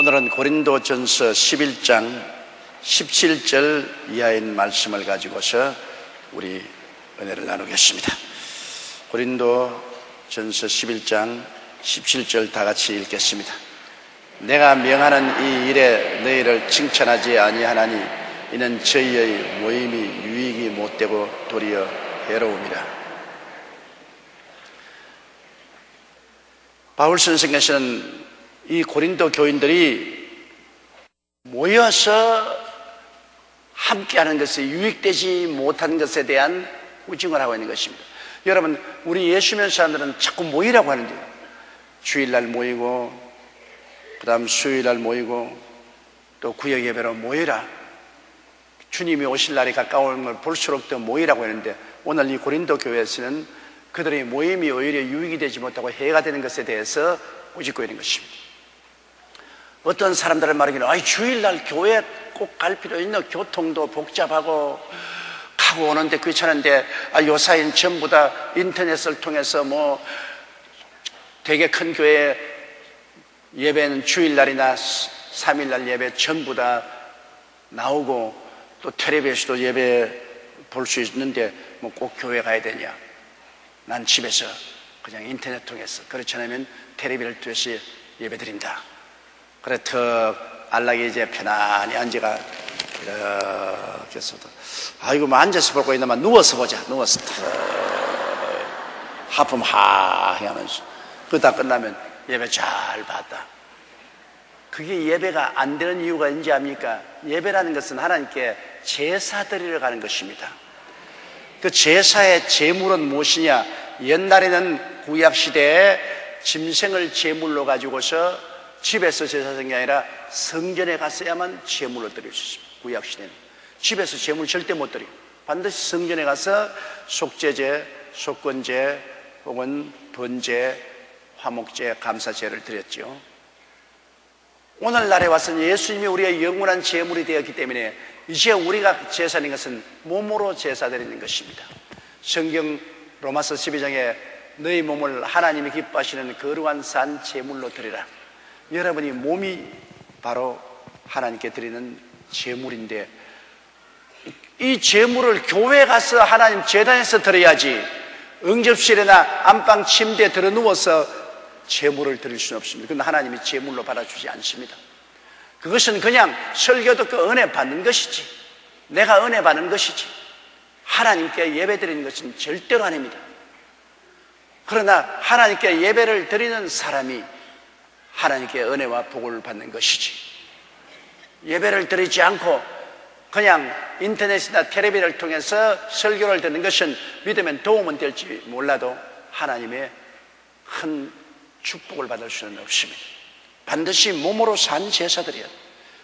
오늘은 고린도전서 11장 17절 이하인 말씀을 가지고서 우리 은혜를 나누겠습니다. 고린도전서 11장 17절 다 같이 읽겠습니다. 내가 명하는 이 일에 너희를 칭찬하지 아니하나니 이는 저희의 모임이 유익이 못되고 도리어 해로움이라. 바울 선생께서는 이 고린도 교인들이 모여서 함께하는 것이 유익되지 못한 것에 대한 후징을 하고 있는 것입니다. 여러분, 우리 예수 믿는 사람들은 자꾸 모이라고 하는데요. 주일날 모이고, 그 다음 수요일날 모이고, 또 구역 예배로 모이라. 주님이 오실 날이 가까운 걸 볼수록 더 모이라고 하는데, 오늘 이 고린도 교회에서는 그들의 모임이 오히려 유익이 되지 못하고 해가 되는 것에 대해서 꾸짖고 있는 것입니다. 어떤 사람들을 말하기는 주일날 교회 꼭 갈 필요 있나? 교통도 복잡하고 가고 오는데 귀찮은데 요사이는 전부 다 인터넷을 통해서 되게 큰 교회 예배는 주일날이나 3일날 예배 전부 다 나오고 또 텔레비에서도 예배 볼 수 있는데 꼭 교회 가야 되냐? 난 집에서 그냥 인터넷 통해서, 그렇지 않으면 텔레비를 통해서 예배 드린다. 그래 턱 안락에 이제 편안히 앉아가 이렇게 해서도 이거 앉아서 볼 거 있나만 누워서 보자. 누워서 턱 하품 하히 하면서 그러다 끝나면 예배 잘 봤다. 그게 예배가 안 되는 이유가 있는지 압니까? 예배라는 것은 하나님께 제사 드리러 가는 것입니다. 그 제사의 제물은 무엇이냐? 옛날에는 구약시대에 짐승을 제물로 가지고서 집에서 제사 드리는 게 아니라 성전에 갔어야만 제물로 드릴 수 있습니다. 구약시대는 집에서 제물 절대 못 드려요. 반드시 성전에 가서 속죄제, 속건제 혹은 번제, 화목제, 감사제를 드렸죠. 오늘날에 와서는 예수님이 우리의 영원한 제물이 되었기 때문에 이제 우리가 제사드리는 것은 몸으로 제사드리는 것입니다. 성경 로마서 12장에 너희 몸을 하나님이 기뻐하시는 거룩한 산 제물로 드리라. 여러분이 몸이 바로 하나님께 드리는 제물인데, 이 제물을 교회 가서 하나님 제단에서 드려야지 응접실이나 안방 침대에 들어 누워서 제물을 드릴 수는 없습니다. 그건 하나님이 제물로 받아주지 않습니다. 그것은 그냥 설교 듣고 은혜 받는 것이지, 내가 은혜 받는 것이지, 하나님께 예배 드리는 것은 절대로 아닙니다. 그러나 하나님께 예배를 드리는 사람이 하나님께 은혜와 복을 받는 것이지, 예배를 드리지 않고 그냥 인터넷이나 텔레비를 통해서 설교를 듣는 것은 믿으면 도움은 될지 몰라도 하나님의 큰 축복을 받을 수는 없습니다. 반드시 몸으로 산 제사드려야 돼요.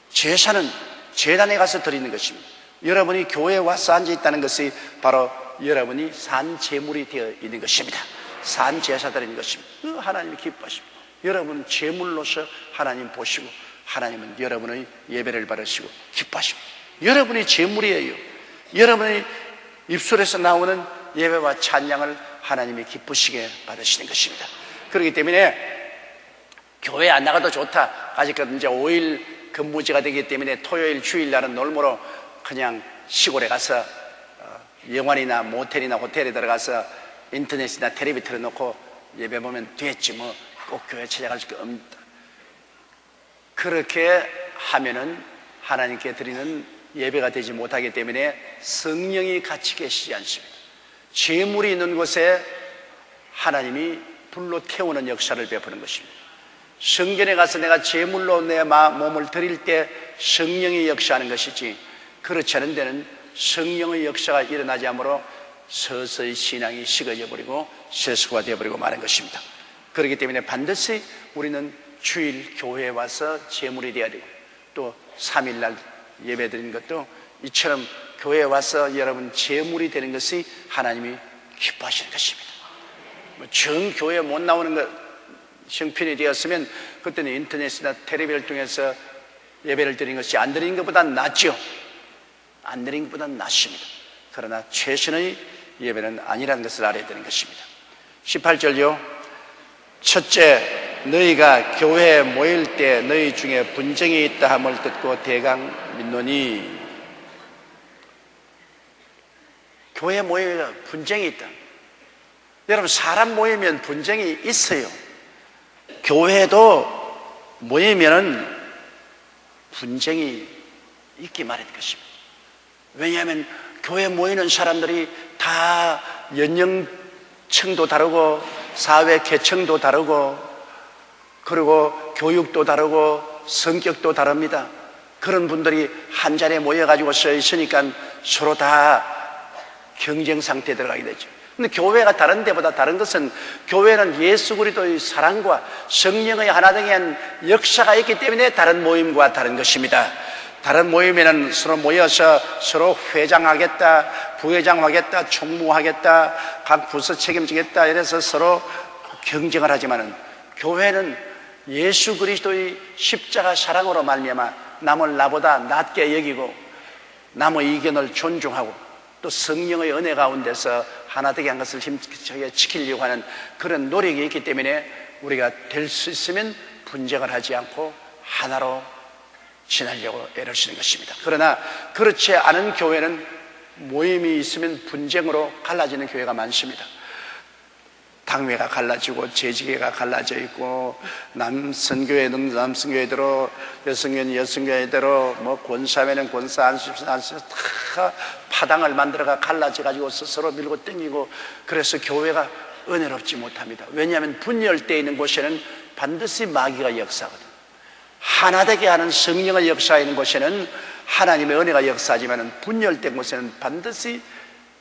제사는 제단에 가서 드리는 것입니다. 여러분이 교회에 와서 앉아 있다는 것이 바로 여러분이 산 제물이 되어 있는 것입니다. 산 제사 드리는 것입니다. 하나님이 기뻐하십니다. 여러분 제물로서 하나님 보시고 하나님은 여러분의 예배를 받으시고 기뻐하십니다. 여러분이 제물이에요. 여러분의 입술에서 나오는 예배와 찬양을 하나님이 기쁘시게 받으시는 것입니다. 그렇기 때문에 교회 안 나가도 좋다. 아직까지 이제 5일 근무제가 되기 때문에 토요일 주일날은 놀모로 그냥 시골에 가서 영화관이나 모텔이나 호텔에 들어가서 인터넷이나 텔레비 틀어놓고 예배 보면 됐지 꼭 교회 찾아갈 수 없다. 그렇게 하면은 하나님께 드리는 예배가 되지 못하기 때문에 성령이 같이 계시지 않습니다. 제물이 있는 곳에 하나님이 불로 태우는 역사를 베푸는 것입니다. 성전에 가서 내가 제물로 내 몸을 드릴 때 성령이 역사하는 것이지, 그렇지 않은 데는 성령의 역사가 일어나지 않으므로 서서히 신앙이 식어져 버리고 세수가 되어버리고 마는 것입니다. 그렇기 때문에 반드시 우리는 주일 교회에 와서 제물이 되어야 되고, 또 3일날 예배 드리는 것도 이처럼 교회에 와서 여러분 제물이 되는 것이 하나님이 기뻐하시는 것입니다. 정 교회에 못 나오는 것 형편이 되었으면 그때는 인터넷이나 텔레비를 통해서 예배를 드리는 것이 안 드리는 것보다는 낫죠. 안 드리는 것보다는 낫습니다. 그러나 최선의 예배는 아니라는 것을 알아야 되는 것입니다. 18절요. 첫째, 너희가 교회에 모일 때 너희 중에 분쟁이 있다 함을 듣고 대강 믿노니. 교회에 모이면 분쟁이 있다. 여러분, 사람 모이면 분쟁이 있어요. 교회도 모이면은 분쟁이 있기 마련인 것입니다. 왜냐하면 교회 모이는 사람들이 다 연령층도 다르고 사회 계층도 다르고 그리고 교육도 다르고 성격도 다릅니다. 그런 분들이 한 자리에 모여가지고 서 있으니까 서로 다 경쟁 상태에 들어가게 되죠. 근데 교회가 다른 데보다 다른 것은 교회는 예수 그리스도의 사랑과 성령의 하나됨의 역사가 있기 때문에 다른 모임과 다른 것입니다. 다른 모임에는 서로 모여서 서로 회장하겠다, 부회장하겠다, 총무하겠다, 각 부서 책임지겠다 이래서 서로 경쟁을 하지만은 교회는 예수 그리스도의 십자가 사랑으로 말미암아 남을 나보다 낮게 여기고 남의 의견을 존중하고 또 성령의 은혜 가운데서 하나 되게 한 것을 힘차게 지키려고 하는 그런 노력이 있기 때문에 우리가 될 수 있으면 분쟁을 하지 않고 하나로 지내려고 애를 쓰는 것입니다. 그러나 그렇지 않은 교회는 모임이 있으면 분쟁으로 갈라지는 교회가 많습니다. 당회가 갈라지고 재직회가 갈라져 있고 남선교회는 남선교회대로 여성교회는 여성교회대로 뭐 권사회는 권사 안수사 다 파당을 만들어가 갈라져가지고 서로 밀고 땡기고 그래서 교회가 은혜롭지 못합니다. 왜냐하면 분열되어 있는 곳에는 반드시 마귀가 역사하거든. 하나 되게 하는 성령의 역사에 있는 곳에는 하나님의 은혜가 역사하지만 분열된 곳에는 반드시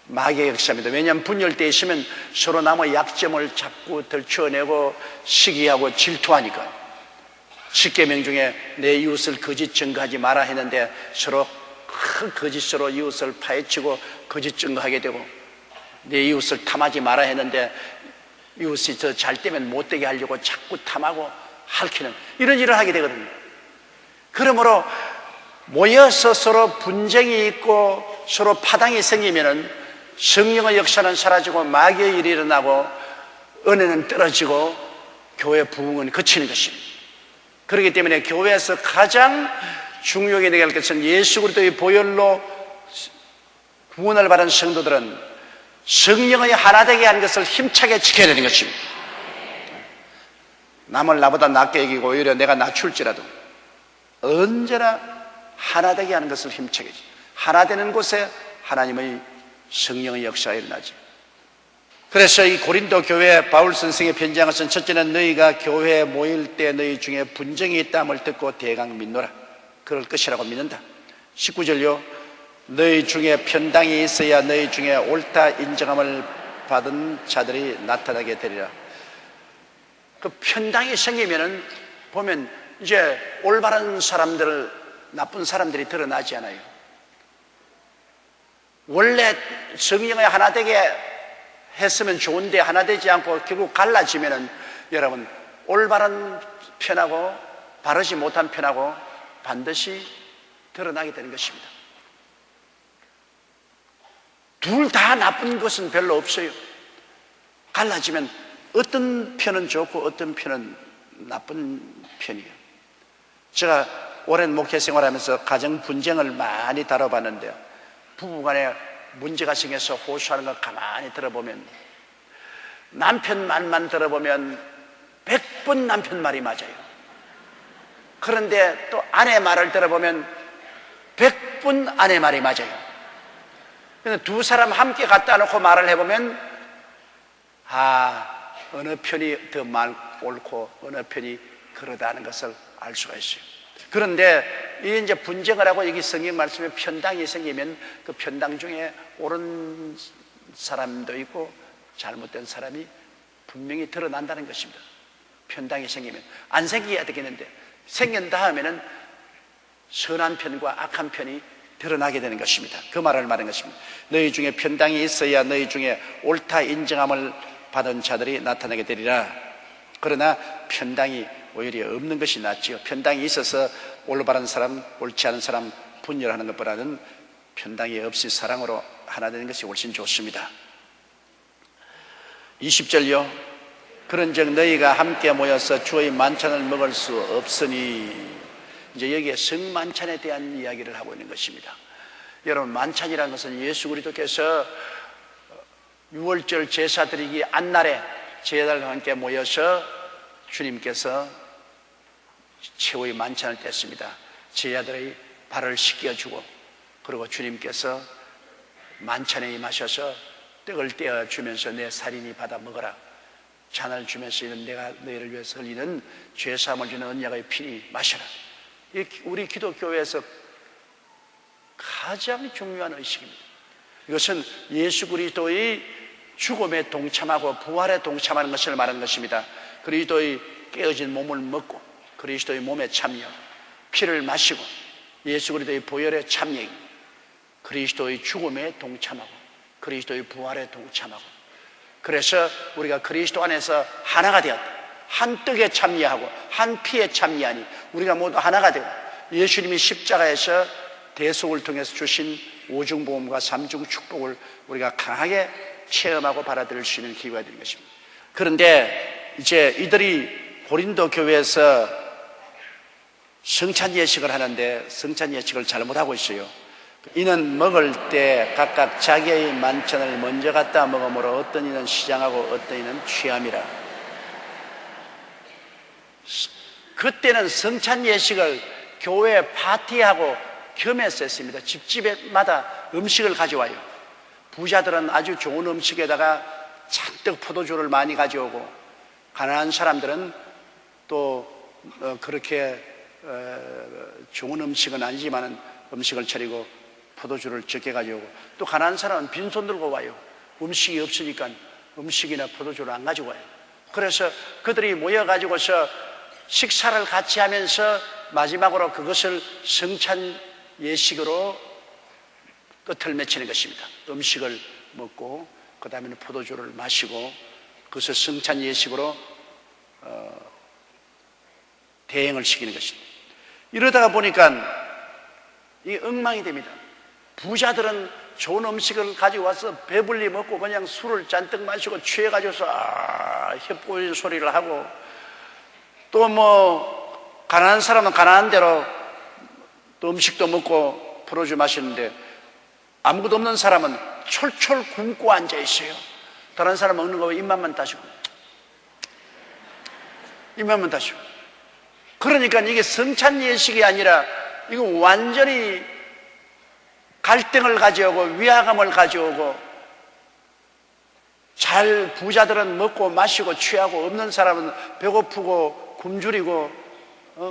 마귀의 역사입니다. 왜냐하면 분열되어 있으면 서로 남의 약점을 자꾸 들춰내고 시기하고 질투하니까. 십계명 중에 내 이웃을 거짓 증거하지 마라 했는데 서로 큰 거짓으로 이웃을 파헤치고 거짓 증거하게 되고, 내 이웃을 탐하지 마라 했는데 이웃이 더 잘 되면 못되게 하려고 자꾸 탐하고 핥히는 이런 일을 하게 되거든요. 그러므로 모여서 서로 분쟁이 있고 서로 파당이 생기면은 성령의 역사는 사라지고 마귀의 일이 일어나고 은혜는 떨어지고 교회 부흥은 그치는 것입니다. 그렇기 때문에 교회에서 가장 중요하게 될 것은 예수 그리스도의 보혈로 구원을 받은 성도들은 성령의 하나 되게 하는 것을 힘차게 지켜야 되는 것입니다. 남을 나보다 낮게 여기고 오히려 내가 낮출지라도 언제나 하나 되게 하는 것을 힘차게, 하나 되는 곳에 하나님의 성령의 역사가 일어나죠. 그래서 이 고린도 교회 바울 선생의 편지한 것은 첫째는 너희가 교회에 모일 때 너희 중에 분쟁이 있다함을 듣고 대강 믿노라. 그럴 것이라고 믿는다. 19절요. 너희 중에 편당이 있어야 너희 중에 옳다 인정함을 받은 자들이 나타나게 되리라. 그 편당이 생기면은 보면 이제 올바른 사람들, 나쁜 사람들이 드러나지 않아요. 원래 성령의 하나 되게 했으면 좋은데 하나 되지 않고 결국 갈라지면은 여러분 올바른 편하고 바르지 못한 편하고 반드시 드러나게 되는 것입니다. 둘 다 나쁜 것은 별로 없어요. 갈라지면 어떤 편은 좋고 어떤 편은 나쁜 편이에요. 제가 오랜 목회 생활하면서 가정 분쟁을 많이 다뤄봤는데요, 부부간에 문제가 생겨서 호소하는 걸 가만히 들어보면 남편 말만 들어보면 100번 남편 말이 맞아요. 그런데 또 아내 말을 들어보면 100번 아내 말이 맞아요. 그래서 두 사람 함께 갖다 놓고 말을 해보면 어느 편이 더 옳고 어느 편이 그러다는 것을 알 수가 있어요. 그런데 이 이제 분쟁을 하고 여기 성경 말씀에 편당이 생기면 그 편당 중에 옳은 사람도 있고 잘못된 사람이 분명히 드러난다는 것입니다. 편당이 생기면 안 생기게 되겠는데 생긴 다음에는 선한 편과 악한 편이 드러나게 되는 것입니다. 그 말을 말하는 것입니다. 너희 중에 편당이 있어야 너희 중에 옳다 인정함을 받은 자들이 나타나게 되리라. 그러나 편당이 오히려 없는 것이 낫지요. 편당이 있어서 올바른 사람, 옳지 않은 사람 분열하는 것보다는 편당이 없이 사랑으로 하나 되는 것이 훨씬 좋습니다. 20절요. 그런즉 너희가 함께 모여서 주의 만찬을 먹을 수 없으니, 이제 여기에 성만찬에 대한 이야기를 하고 있는 것입니다. 여러분, 만찬이라는 것은 예수 그리스도께서 6월절 제사 드리기 안날에 제자들과 함께 모여서 주님께서 최후의 만찬을 뗐습니다. 제자들의 발을 씻겨주고, 그리고 주님께서 만찬에 임하셔서 떡을 떼어주면서 내 살인이 받아 먹어라, 잔을 주면서 이는 내가 너희를 위해서 흘리는 죄사함을 주는 언약의 피니 마셔라. 우리 기독교회에서 가장 중요한 의식입니다. 이것은 예수 그리스도의 죽음에 동참하고 부활에 동참하는 것을 말하는 것입니다. 그리스도의 깨어진 몸을 먹고 그리스도의 몸에 참여, 피를 마시고 예수 그리스도의 보혈에 참여, 그리스도의 죽음에 동참하고 그리스도의 부활에 동참하고, 그래서 우리가 그리스도 안에서 하나가 되었다. 한 떡에 참여하고 한 피에 참여하니 우리가 모두 하나가 되고, 예수님이 십자가에서 대속을 통해서 주신 오중보험과 삼중 축복을 우리가 강하게 체험하고 받아들일 수 있는 기회가 되는 것입니다. 그런데 이제 이들이 고린도 교회에서 성찬 예식을 하는데 성찬 예식을 잘못하고 있어요. 이는 먹을 때 각각 자기의 만찬을 먼저 갖다 먹으므로 어떤 이는 시장하고 어떤 이는 취함이라. 그때는 성찬 예식을 교회 파티하고 겸했었습니다. 집집마다 음식을 가져와요. 부자들은 아주 좋은 음식에다가 잔뜩 포도주를 많이 가져오고, 가난한 사람들은 또 그렇게 좋은 음식은 아니지만 음식을 차리고 포도주를 적게 가져오고, 또 가난한 사람은 빈손 들고 와요. 음식이 없으니까 음식이나 포도주를 안 가지고 와요. 그래서 그들이 모여가지고서 식사를 같이 하면서 마지막으로 그것을 성찬 예식으로 끝을 맺히는 것입니다. 음식을 먹고 그 다음에는 포도주를 마시고 그것을 성찬 예식으로 대행을 시키는 것입니다. 이러다가 보니까 이게 엉망이 됩니다. 부자들은 좋은 음식을 가지고 와서 배불리 먹고 그냥 술을 잔뜩 마시고 취해가지고서 협고의 소리를 하고, 또 뭐 가난한 사람은 가난한 대로 또 음식도 먹고 포도주 마시는데, 아무것도 없는 사람은 철철 굶고 앉아 있어요. 다른 사람 먹는 거 입맛만 다시고 그러니까 이게 성찬 예식이 아니라 이거 완전히 갈등을 가져오고 위화감을 가져오고, 잘 부자들은 먹고 마시고 취하고 없는 사람은 배고프고 굶주리고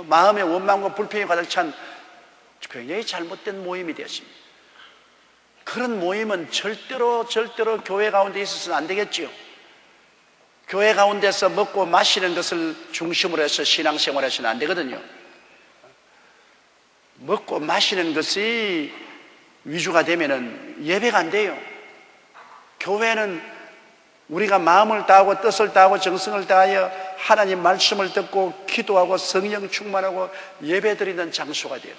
마음의 원망과 불평이 가득 찬 굉장히 잘못된 모임이 되었습니다. 그런 모임은 절대로 교회 가운데 있어서는 안 되겠지요. 교회 가운데서 먹고 마시는 것을 중심으로 해서 신앙생활을 해서는 안 되거든요. 먹고 마시는 것이 위주가 되면은 예배가 안 돼요. 교회는 우리가 마음을 다하고 뜻을 다하고 정성을 다하여 하나님 말씀을 듣고 기도하고 성령 충만하고 예배드리는 장소가 돼요.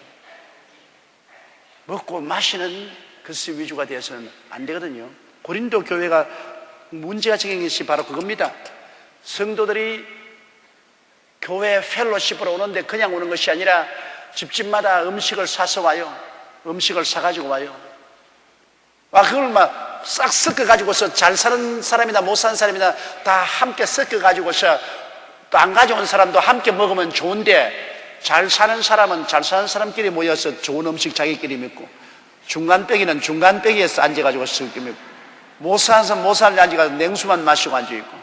먹고 마시는 것이 위주가 되어서는 안 되거든요. 고린도 교회가 문제가 생긴 것이 바로 그겁니다. 성도들이 교회 펠로십으로 오는데 그냥 오는 것이 아니라 집집마다 음식을 사서 와요. 음식을 사가지고 와요. 그걸 막 싹 섞어가지고서 잘 사는 사람이나 못 사는 사람이나 다 함께 섞어가지고서 또 안 가져온 사람도 함께 먹으면 좋은데, 잘 사는 사람은 잘 사는 사람끼리 모여서 좋은 음식 자기끼리 먹고, 중간빼기는 중간빼기에서 앉아가지고 섞여 먹고, 못 사는 사람 못 사는 데 앉아가지고 냉수만 마시고 앉아있고,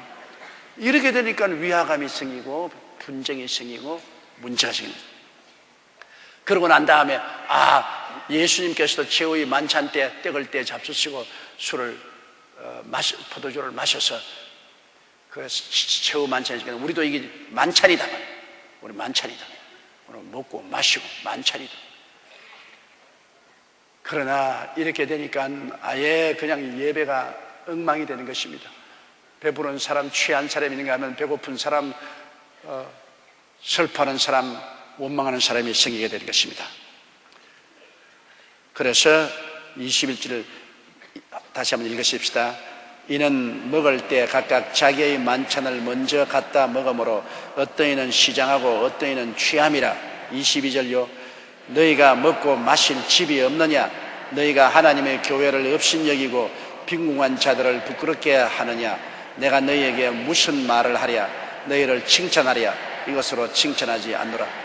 이렇게 되니까 위화감이 생기고 분쟁이 생기고 문제가 생깁니다. 그러고 난 다음에 예수님께서도 최후의 만찬 때 떡을 떼 잡수시고 술을 포도주를 마셔서 그래서 최후 만찬이니까 우리도 이게 만찬이다. 우리 만찬이다. 우리 먹고 마시고 만찬이다. 그러나 이렇게 되니까 아예 그냥 예배가 엉망이 되는 것입니다. 배부른 사람, 취한 사람이 있는가 하면 배고픈 사람, 슬퍼하는 사람, 원망하는 사람이 생기게 되는 것입니다. 그래서 21절을 다시 한번 읽으십시다. 이는 먹을 때 각각 자기의 만찬을 먼저 갖다 먹으므로 어떤 이는 시장하고 어떤 이는 취함이라. 22절요. 너희가 먹고 마실 집이 없느냐? 너희가 하나님의 교회를 업신여기고 빈궁한 자들을 부끄럽게 하느냐? 내가 너희에게 무슨 말을 하랴? 너희를 칭찬하랴? 이것으로 칭찬하지 않노라.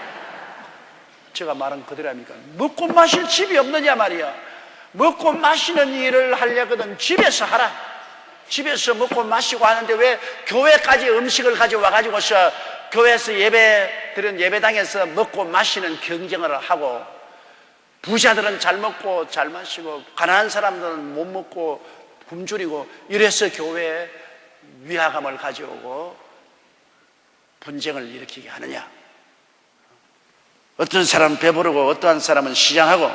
제가 말한 그대로 합니까? 먹고 마실 집이 없느냐 말이야. 먹고 마시는 일을 하려거든 집에서 하라. 집에서 먹고 마시고 하는데 왜 교회까지 음식을 가져와 가지고서 교회에서 예배당에서 먹고 마시는 경쟁을 하고, 부자들은 잘 먹고 잘 마시고 가난한 사람들은 못 먹고 굶주리고, 이래서 교회에 위화감을 가져오고 분쟁을 일으키게 하느냐? 어떤 사람은 배부르고 어떠한 사람은 시장하고,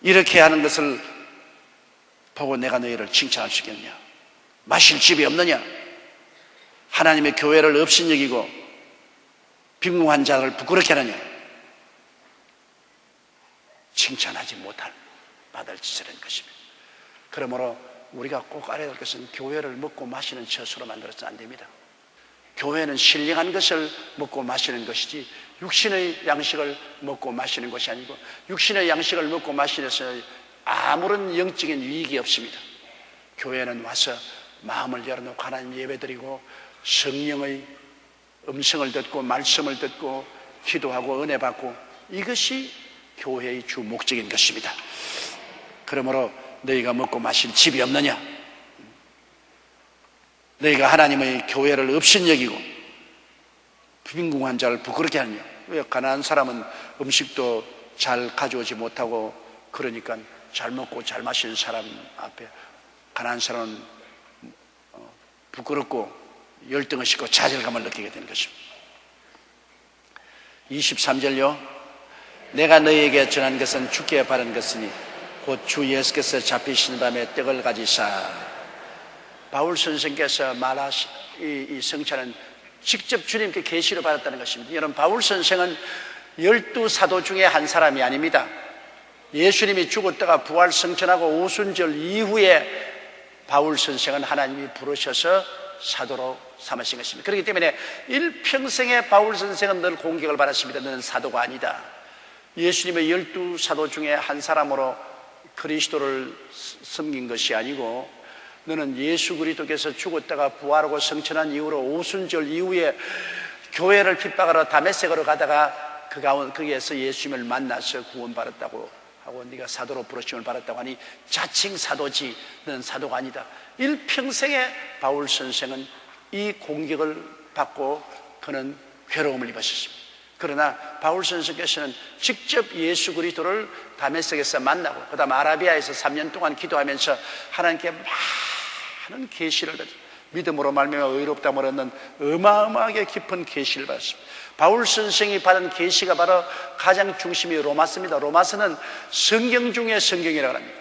이렇게 하는 것을 보고 내가 너희를 칭찬할 수 있겠냐? 마실 집이 없느냐? 하나님의 교회를 업신여기고 빈궁한 자를 부끄럽게 하느냐? 칭찬하지 못할 받을 짓을 한 것입니다. 그러므로 우리가 꼭 알아야 될 것은 교회를 먹고 마시는 처소로 만들어서는 안 됩니다. 교회는 신령한 것을 먹고 마시는 것이지 육신의 양식을 먹고 마시는 것이 아니고, 육신의 양식을 먹고 마시면서 아무런 영적인 유익이 없습니다. 교회는 와서 마음을 열어놓고 하나님 예배드리고 성령의 음성을 듣고 말씀을 듣고 기도하고 은혜 받고, 이것이 교회의 주 목적인 것입니다. 그러므로 너희가 먹고 마실 집이 없느냐? 너희가 하나님의 교회를 업신여기고 빈궁한 자를 부끄럽게 하느냐? 왜 가난한 사람은 음식도 잘 가져오지 못하고, 그러니까 잘 먹고 잘 마시는 사람 앞에 가난한 사람은 부끄럽고 열등을 싣고 좌절감을 느끼게 되는 것입니다. 23절요. 내가 너희에게 전한 것은 주께 바른 것이니 곧 주 예수께서 잡히시는 밤에 떡을 가지사. 바울 선생께서 말하신 이 성찬은 직접 주님께 계시로 받았다는 것입니다. 여러분, 바울 선생은 12사도 중에 한 사람이 아닙니다. 예수님이 죽었다가 부활 성천하고 오순절 이후에 바울 선생은 하나님이 부르셔서 사도로 삼으신 것입니다. 그렇기 때문에 일평생에 바울 선생은 늘 공격을 받았습니다. 너는 사도가 아니다. 예수님의 12사도 중에 한 사람으로 그리스도를 섬긴 것이 아니고, 너는 예수 그리스도께서 죽었다가 부활하고 성천한 이후로 오순절 이후에 교회를 핍박하러 다메섹으로 가다가 거기에서 예수님을 만나서 구원받았다고 하고, 네가 사도로 부르심을 받았다고 하니 자칭 사도지 너는 사도가 아니다. 일평생에 바울 선생은 이 공격을 받고 그는 괴로움을 입으셨습니다. 그러나 바울 선생께서는 직접 예수 그리스도를 다메섹에서 만나고, 그 다음 아라비아에서 3년 동안 기도하면서 하나님께 많은 계시를 받았습니다. 믿음으로 말미암아 의롭다함을 얻는 어마어마하게 깊은 계시를 받았습니다. 바울 선생이 받은 계시가 바로 가장 중심이 로마서입니다. 로마서는 성경 중에 성경이라고 합니다.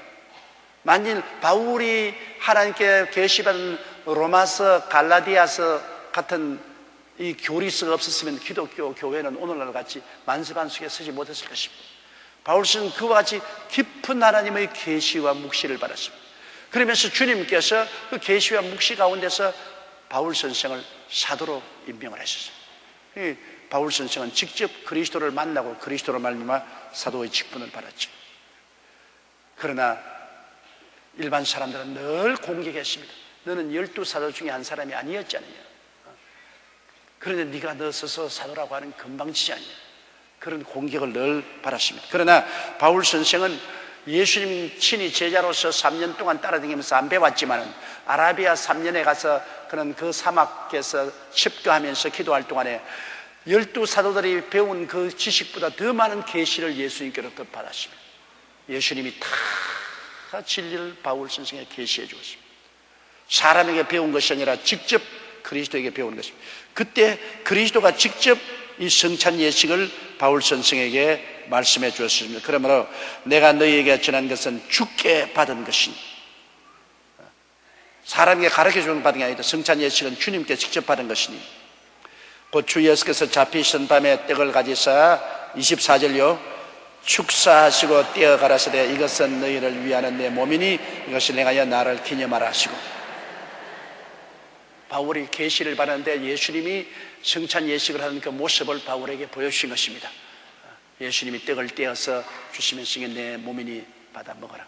만일 바울이 하나님께 계시받은 로마서, 갈라디아서 같은 이 교리서가 없었으면 기독교 교회는 오늘날 같이 만세반석에 서지 못했을 것입니다. 바울 선생은 그와 같이 깊은 하나님의 계시와 묵시를 받았습니다. 그러면서 주님께서 그 계시와 묵시 가운데서 바울 선생을 사도로 임명을 하셨어요. 이 바울 선생은 직접 그리스도를 만나고 그리스도로 말미암아 사도의 직분을 받았죠. 그러나 일반 사람들은 늘 공격했습니다. 너는 12사도 중에 한 사람이 아니었지 않느냐? 그런데 네가 너 스스로 사도라고 하는 건방지지 않냐? 그런 공격을 늘 받았습니다. 그러나 바울 선생은 예수님 친히 제자로서 3년 동안 따라다니면서 안 배웠지만은 아라비아 3년에 가서 그는 그 사막에서 습교하면서 기도할 동안에 12사도들이 배운 그 지식보다 더 많은 계시를 예수님께로부터 받았습니다. 예수님이 다 진리를 바울 선생에게 계시해 주었습니다. 사람에게 배운 것이 아니라 직접 그리스도에게 배운 것입니다. 그때 그리스도가 직접 이 성찬 예식을 바울 선생에게 말씀해 주었습니다. 그러므로 내가 너희에게 전한 것은 주께 받은 것이니, 사람에게 가르쳐 주는 받은 게 아니다. 성찬 예식은 주님께 직접 받은 것이니 곧 주 예수께서 잡히신 밤에 떡을 가지사 24절요 축사하시고 떼어 가라사대 이것은 너희를 위하는 내 몸이니 이것을 행하여 나를 기념하라 하시고. 바울이 계시를 받았는데 예수님이 성찬 예식을 하는 그 모습을 바울에게 보여주신 것입니다. 예수님이 떡을 떼어서 주시면서 이게 내 몸이니 받아 먹어라.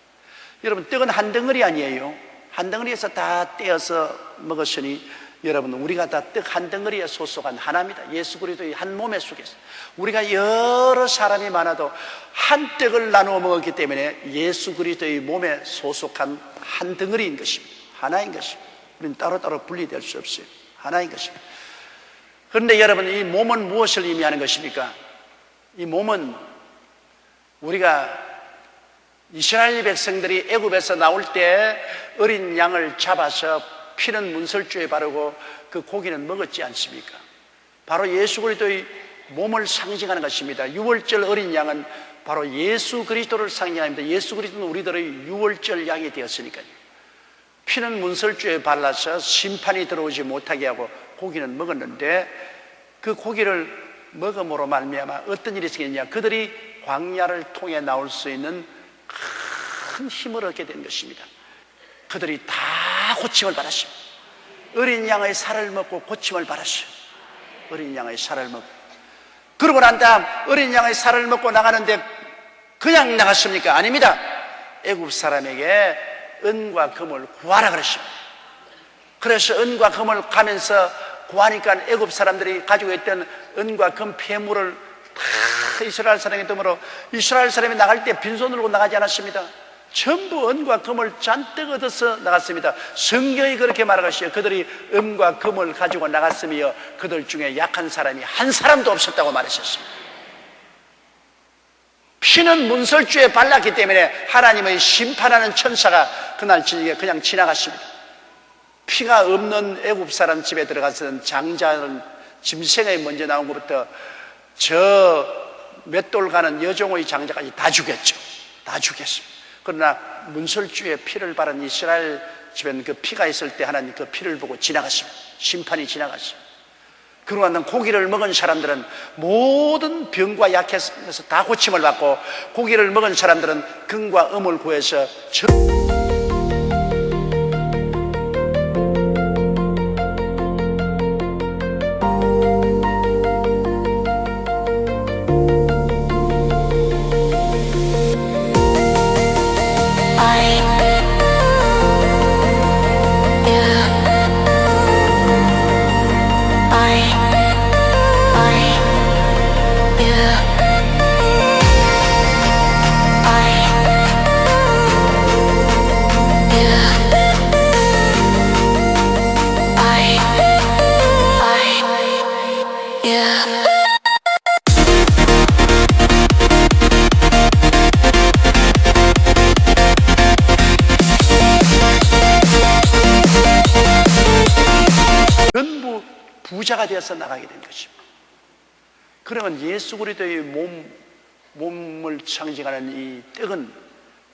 여러분, 떡은 한 덩어리 아니에요. 한 덩어리에서 다 떼어서 먹었으니 여러분, 우리가 다 떡 한 덩어리에 소속한 하나입니다. 예수 그리스도의 한 몸에 속해서 우리가 여러 사람이 많아도 한 떡을 나누어 먹었기 때문에 예수 그리스도의 몸에 소속한 한 덩어리인 것입니다. 하나인 것입니다. 우리는 따로따로 분리될 수 없어요. 하나인 것입니다. 그런데 여러분, 이 몸은 무엇을 의미하는 것입니까? 이 몸은 우리가 이스라엘 백성들이 애굽에서 나올 때 어린 양을 잡아서 피는 문설주에 바르고 그 고기는 먹었지 않습니까? 바로 예수 그리스도의 몸을 상징하는 것입니다. 유월절 어린 양은 바로 예수 그리스도를 상징합니다. 예수 그리스도는 우리들의 유월절 양이 되었으니까요. 피는 문설주에 발라서 심판이 들어오지 못하게 하고 고기는 먹었는데 그 고기를 먹음으로 말미암아 어떤 일이 생겼냐? 그들이 광야를 통해 나올 수 있는 큰 힘을 얻게 된 것입니다. 그들이 다 고침을 받았습니다. 어린 양의 살을 먹고 고침을 받았어요. 어린 양의 살을 먹고. 그러고 난 다음 어린 양의 살을 먹고 나가는데 그냥 나갔습니까? 아닙니다. 애굽 사람에게 은과 금을 구하라 그랬습니다. 그래서 은과 금을 가면서 구하니까 애굽 사람들이 가지고 있던 은과 금 폐물을 다 이스라엘 사람에게 덤으로 이스라엘 사람이 나갈 때 빈손으로 나가지 않았습니다. 전부 은과 금을 잔뜩 얻어서 나갔습니다. 성경이 그렇게 말하고 있어요. 그들이 은과 금을 가지고 나갔으며 그들 중에 약한 사람이 한 사람도 없었다고 말하셨습니다. 피는 문설주에 발랐기 때문에 하나님의 심판하는 천사가 그날 저녁에 그냥 지나갔습니다. 피가 없는 애굽 사람 집에 들어가서는 장자는 짐승에 먼저 나온 것부터 저 맷돌 가는 여종의 장자까지 다 죽였죠. 다 죽였습니다. 그러나 문설주에 피를 바른 이스라엘 집에는 그 피가 있을 때 하나님 그 피를 보고 지나갔습니다. 심판이 지나갔습니다. 그러고 난 고기를 먹은 사람들은 모든 병과 약해서 다 고침을 받고 고기를 먹은 사람들은 금과 음을 구해서 전부 부자가 되어서 나가게 된 것입니다. 그러면 예수 그리스도의 몸을 상징하는 이 떡은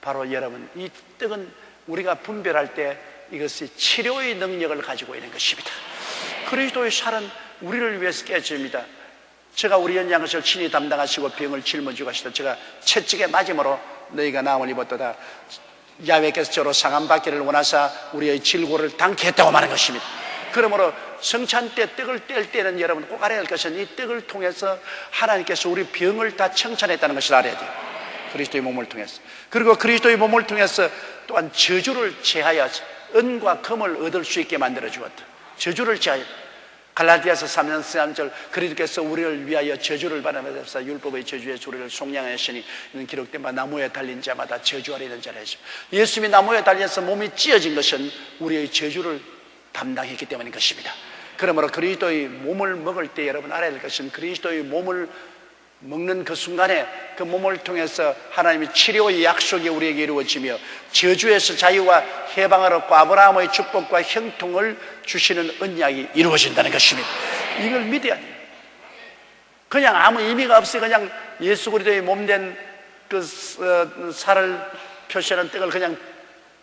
바로 여러분, 이 떡은 우리가 분별할 때 이것이 치료의 능력을 가지고 있는 것입니다. 그리스도의 살은 우리를 위해서 깨집니다. 제가 우리 연양 것을 친히 담당하시고 병을 짊어지고 가시다 제가 채찍에 맞음으로 너희가 나음을 입었도다. 야훼께서 저로 상함받기를 원하사 우리의 질고를 당케 했다고 말하는 것입니다. 그러므로 성찬 때 떡을 뗄 때는 여러분 꼭 알아야 할 것은 이 떡을 통해서 하나님께서 우리 병을 다 청산했다는 것을 알아야 돼요. 그리스도의 몸을 통해서. 그리고 그리스도의 몸을 통해서 또한 저주를 제하여 은과 금을 얻을 수 있게 만들어 주었다. 저주를 제하여. 갈라디아서 3장 3절 그리스도께서 우리를 위하여 저주를 받으면서 율법의 저주의 소리를 속량하시니 이는 기록된 바 나무에 달린 자마다 저주 아래 있는 자라 하십니다. 예수님이 나무에 달려서 몸이 찢어진 것은 우리의 저주를 담당했기 때문인 것입니다. 그러므로 그리스도의 몸을 먹을 때 여러분 알아야 될 것은 그리스도의 몸을 먹는 그 순간에 그 몸을 통해서 하나님의 치료의 약속이 우리에게 이루어지며 저주에서 자유와 해방을 얻고 아브라함의 축복과 형통을 주시는 언약이 이루어진다는 것입니다. 이걸 믿어야 돼요. 그냥 아무 의미가 없이 그냥 예수 그리스도의 몸된 그 살을 표시하는 떡을 그냥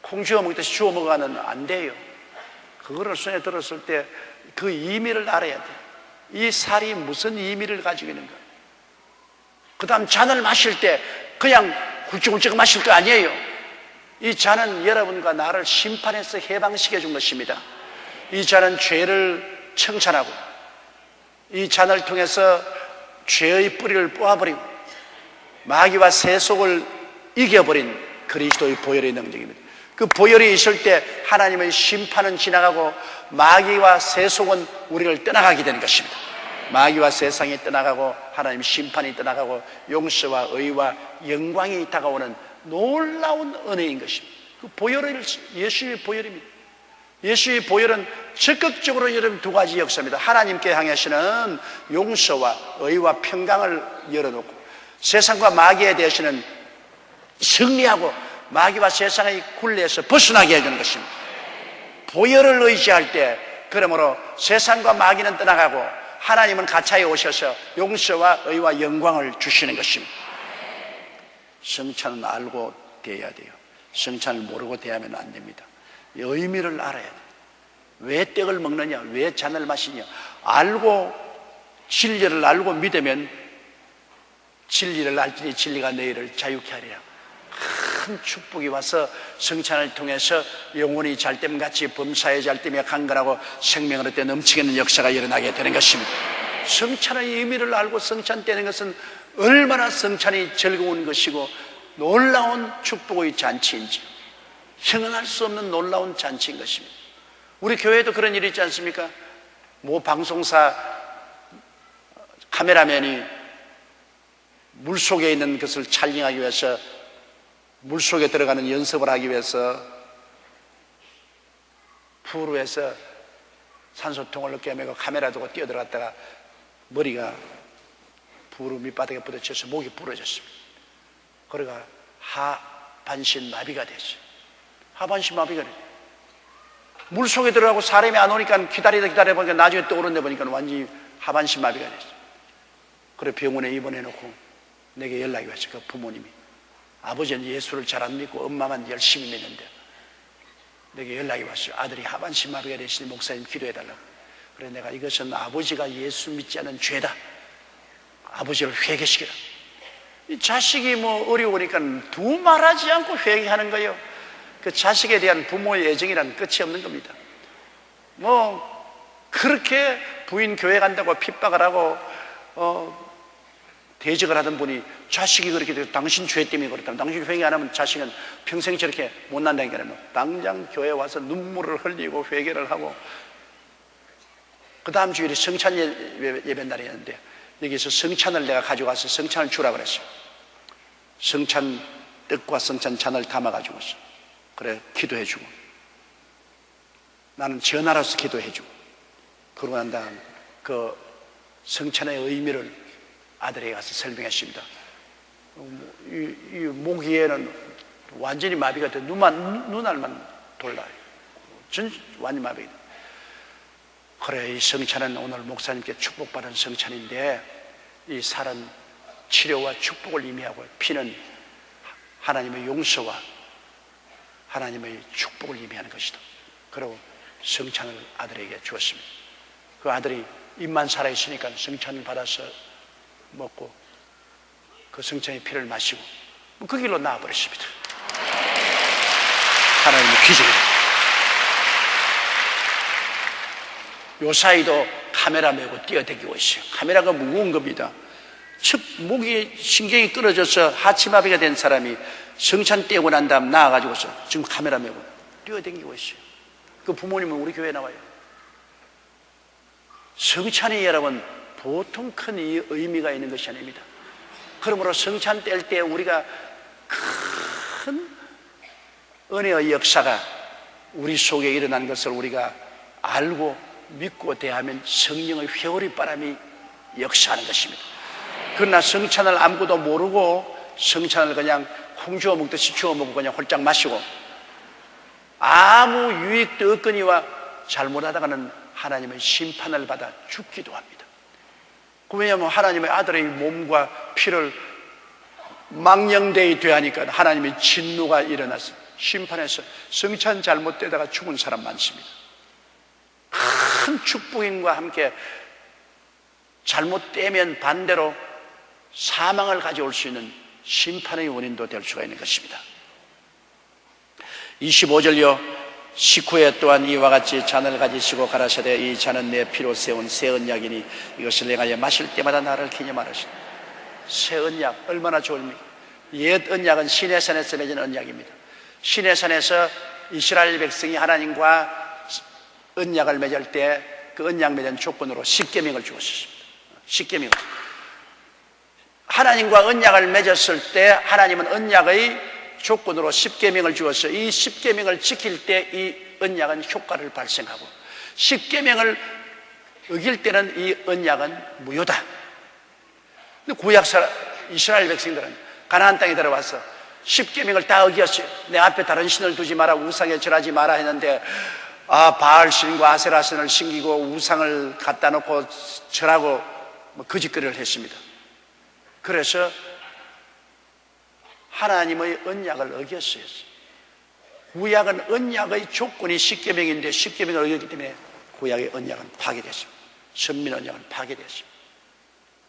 콩 주워 먹듯이 주워 먹어가는 안 돼요. 그거를 손에 들었을 때 그 의미를 알아야 돼요. 이 살이 무슨 의미를 가지고 있는가. 그 다음 잔을 마실 때 그냥 훌쩍훌쩍 마실 거 아니에요. 이 잔은 여러분과 나를 심판해서 해방시켜 준 것입니다. 이 잔은 죄를 청산하고 이 잔을 통해서 죄의 뿌리를 뽑아버리고 마귀와 세속을 이겨버린 그리스도의 보혈의 능력입니다. 그 보혈이 있을 때 하나님의 심판은 지나가고 마귀와 세속은 우리를 떠나가게 되는 것입니다. 마귀와 세상이 떠나가고 하나님 심판이 떠나가고 용서와 의와 영광이 다가오는 놀라운 은혜인 것입니다. 그 보혈을 예수의 보혈입니다. 예수의 보혈은 적극적으로 여러분 두 가지 역사입니다. 하나님께 향하시는 용서와 의와 평강을 열어놓고 세상과 마귀에 대해서는 승리하고 마귀와 세상의 굴레에서 벗어나게 해주는 것입니다. 보혈을 의지할 때 그러므로 세상과 마귀는 떠나가고 하나님은 가차에 오셔서 용서와 의와 영광을 주시는 것입니다. 성찬은 알고 대해야 돼요. 성찬을 모르고 대하면 안 됩니다. 의미를 알아야 돼요. 왜 떡을 먹느냐, 왜 잔을 마시냐, 알고 진리를 알고 믿으면 진리를 알지니 진리가 너희를 자유케 하리라. 큰 축복이 와서 성찬을 통해서 영혼이 잘됨같이 범사에 잘됨에 강건하고 생명을 얻되 넘치는 역사가 일어나게 되는 것입니다. 성찬의 의미를 알고 성찬 떼는 것은 얼마나 성찬이 즐거운 것이고 놀라운 축복의 잔치인지 형언할 수 없는 놀라운 잔치인 것입니다. 우리 교회에도 그런 일이 있지 않습니까? 모 방송사 카메라맨이 물속에 있는 것을 촬영하기 위해서 물속에 들어가는 연습을 하기 위해서 푸르에서 산소통을 넣게 하며 카메라 두고 뛰어들어갔다가 머리가 푸르 밑바닥에 부딪혀서 목이 부러졌습니다. 그러가 하반신 마비가 됐어요. 하반신 마비가 됐어요. 물속에 들어가고 사람이 안 오니까 기다리다 보니까 나중에 떠오른데 보니까 완전히 하반신 마비가 됐어요. 그래 병원에 입원해놓고 내게 연락이 왔어요. 그 부모님이. 아버지는 예수를 잘 안 믿고 엄마만 열심히 믿는데 내게 연락이 왔어요. 아들이 하반신 마비가 되시니 목사님 기도해달라고. 그래 내가 이것은 아버지가 예수 믿지 않은 죄다. 아버지를 회개시키라. 이 자식이 뭐 어려우니까 두말하지 않고 회개하는 거예요. 그 자식에 대한 부모의 애정이란 끝이 없는 겁니다. 뭐 그렇게 부인 교회 간다고 핍박을 하고 대적을 하던 분이 자식이 그렇게 돼서 당신 죄 때문에 그렇다면 당신 회개 안 하면 자식은 평생 저렇게 못난다는 게 아니라 당장 교회에 와서 눈물을 흘리고 회개를 하고 그 다음 주일에 성찬 예배 날이었는데 여기서 성찬을 내가 가져가서 성찬을 주라 그랬어요. 성찬 떡과 성찬 잔을 담아가지고 그래 기도해주고 나는 전하로서 기도해주고 그러고 난 다음 그 성찬의 의미를 아들에게 가서 설명했습니다. 이 목 위에는 완전히 마비가 돼 눈알만 돌라요. 완전히 마비가 돼. 그래 이 성찬은 오늘 목사님께 축복받은 성찬인데 이 살은 치료와 축복을 의미하고 피는 하나님의 용서와 하나님의 축복을 의미하는 것이다. 그리고 성찬을 아들에게 주었습니다. 그 아들이 입만 살아있으니까 성찬을 받아서 먹고 그 성찬의 피를 마시고 그 길로 나와버렸습니다. 하나님의 기적입니다. 요 사이도 카메라 메고 뛰어다니고 있어요. 카메라가 무거운 겁니다. 즉 목이 신경이 끊어져서 하치마비가 된 사람이 성찬 떼고 난 다음 나와가지고서 지금 카메라 메고 뛰어다니고 있어요. 그 부모님은 우리 교회에 나와요. 성찬이 여러분 보통 큰 의미가 있는 것이 아닙니다. 그러므로 성찬 뗄 때 우리가 큰 은혜의 역사가 우리 속에 일어난 것을 우리가 알고 믿고 대하면 성령의 회오리 바람이 역사하는 것입니다. 그러나 성찬을 아무것도 모르고 성찬을 그냥 콩 주워 먹듯이 주워 먹고 그냥 홀짝 마시고 아무 유익도 없거니와 잘못하다가는 하나님의 심판을 받아 죽기도 합니다. 왜냐하면 하나님의 아들의 몸과 피를 망령되이 되하니까 하나님의 진노가 일어나서 심판해서 성찬 잘못되다가 죽은 사람 많습니다. 큰 축복임과 함께 잘못되면 반대로 사망을 가져올 수 있는 심판의 원인도 될 수가 있는 것입니다. 25절요. 식후에 또한 이와 같이 잔을 가지시고 가라사대 이 잔은 내 피로 세운 새 언약이니 이것을 내가 마실 때마다 나를 기념하시라. 새 언약 얼마나 좋습니까? 옛 언약은 시내산에서 맺은 언약입니다. 시내산에서 이스라엘 백성이 하나님과 언약을 맺을 때 그 언약 맺은 조건으로 십계명을 주었습니다. 십계명. 하나님과 언약을 맺었을 때 하나님은 언약의 조건으로 십계명을 주어서 이 십계명을 지킬 때 이 언약은 효과를 발생하고 십계명을 어길 때는 이 언약은 무효다. 근데 구약 이스라엘 백성들은 가나안 땅에 들어와서 십계명을 다 어겼어요. 내 앞에 다른 신을 두지 마라, 우상에 절하지 마라 했는데 바알 신과 아세라 신을 섬기고 우상을 갖다 놓고 절하고 거짓거리를 했습니다. 그래서 하나님의 언약을 어겼어요. 구약은 언약의 조건이 십계명인데 십계명을 어겼기 때문에 구약의 언약은 파괴됐습니다. 선민 언약은 파괴됐습니다.